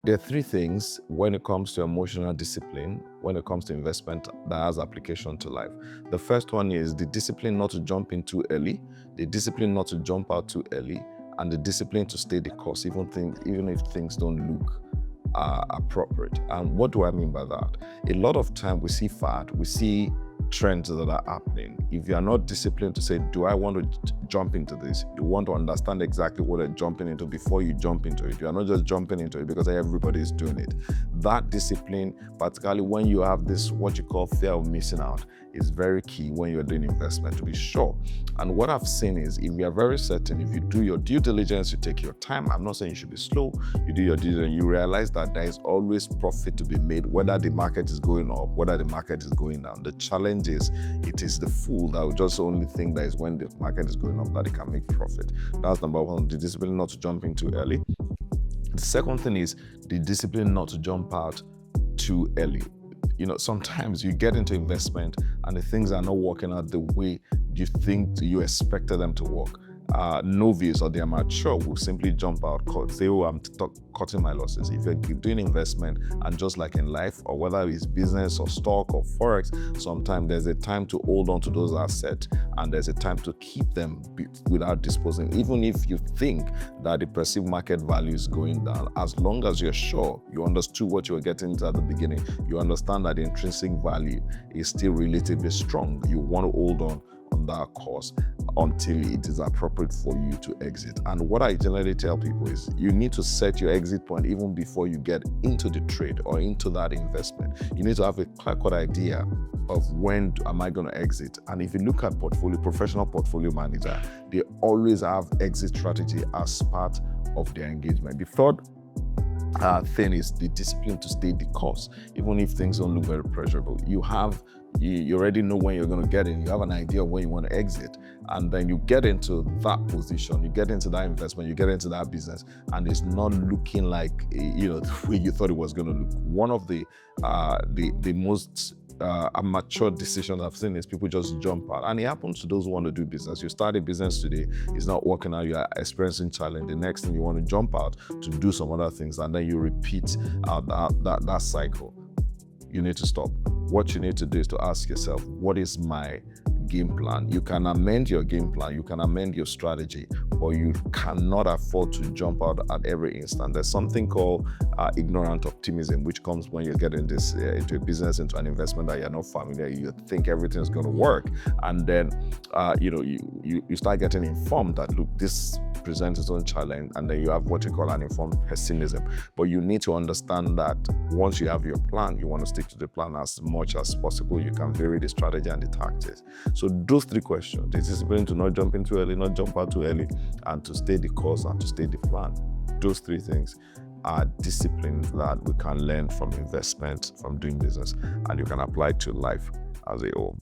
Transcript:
There are three things when it comes to emotional discipline, when it comes to investment that has application to life. The first one is the discipline not to jump in too early, the discipline not to jump out too early, and the discipline to stay the course, even if things don't look appropriate. And what do I mean by that? A lot of time we see fad, we see trends that are happening. If you are not disciplined to say, do I want to jump into this? You want to understand exactly what you're jumping into before you jump into it. You are not just jumping into it because everybody is doing it. That discipline, particularly when you have this, what you call fear of missing out, is very key when you're doing investment, to be sure. And what I've seen is, if you are very certain, if you do your due diligence, you take your time, I'm not saying you should be slow, you do your due diligence, you realize that there is always profit to be made, whether the market is going up, whether the market is going down. The challenge is, it is the fool that will just only think that is when the market is going up that it can make profit. That's number one, the discipline not to jump in too early. The second thing is the discipline not to jump out too early. Sometimes you get into investment and the things are not working out the way you think you expected them to work. Novice or the amateur will simply jump out, say, oh, I'm cutting my losses. If you're doing investment, and just like in life, or whether it's business or stock or forex, sometimes there's a time to hold on to those assets and there's a time to keep them without disposing. Even if you think that the perceived market value is going down, as long as you're sure you understood what you were getting into at the beginning, you understand that the intrinsic value is still relatively strong, you want to hold on that course until it is appropriate for you to exit. And what I generally tell people is, you need to set your exit point even before you get into the trade or into that investment. You need to have a clear-cut idea of when am I going to exit. And if you look at professional portfolio manager, they always have exit strategy as part of their engagement. The third thing is the discipline to stay the course, even if things don't look very pleasurable. You already know when you're going to get in. You have an idea of when you want to exit, and then you get into that position, you get into that investment, you get into that business, and it's not looking like the way you thought it was going to look. One of the most mature decisions I've seen is people just jump out, and it happens to those who want to do business. You start a business today, it's not working out, you are experiencing challenge. The next thing, you want to jump out to do some other things, and then you repeat that cycle. You need to stop. What you need to do is to ask yourself, what is my game plan? You can amend your game plan, you can amend your strategy, but you cannot afford to jump out at every instant. There's something called ignorant optimism, which comes when you get into a business, into an investment that you're not familiar. You think everything is going to work, and then you start getting informed that, look, this presents its own challenge, and then you have what you call an informed pessimism. But you need to understand that once you have your plan, you want to stick to the plan as much as possible. You can vary the strategy and the tactics. So those three questions: the discipline to not jump in too early, not jump out too early, and to stay the course and to stay the plan. Those three things are disciplines that we can learn from investment, from doing business, and you can apply to life as a whole.